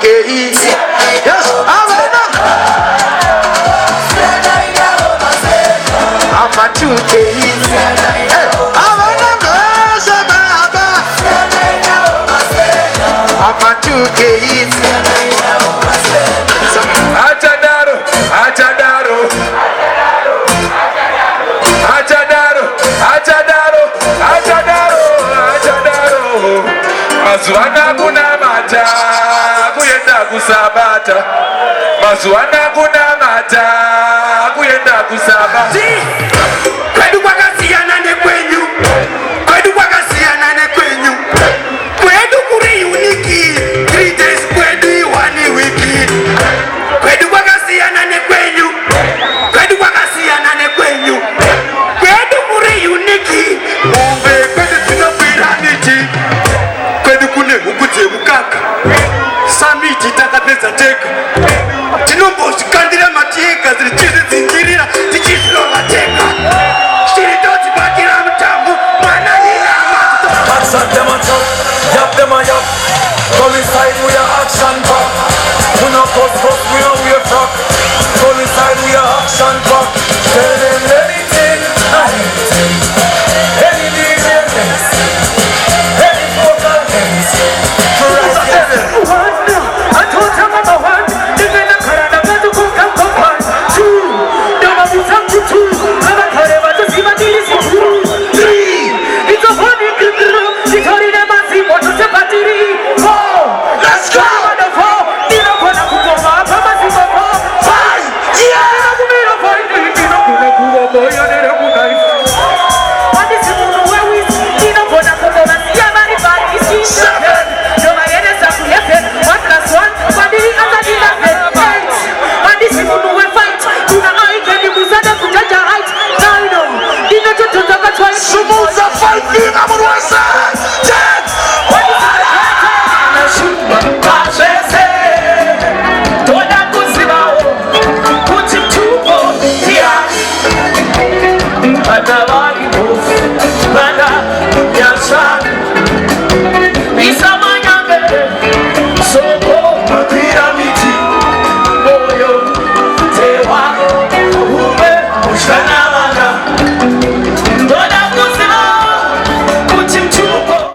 Yes, Mazuana kuna mata kuyenda kusabata. Mazuana kuna mata kuyenda kusabata. kwedu kwakasiyana nekwenyu, kwedu kwakasiyana nekwenyu, kwedu kuri uniki 3 days, kwedu 1 wiki, kwedu kwakasiyana nekwenyu, kwedu kwakasiyana nekwenyu, kwedu kuri uniki. Umbe kwedu tunobwira miti, kwedu kune huku dzemukaka, samiti takapedza teka, tinombozvikandira mateka ziri chizvidzinjirira tichizvirova teka. Come inside with your action pack. We no cuss, we no wave rock. Come inside with your action pack.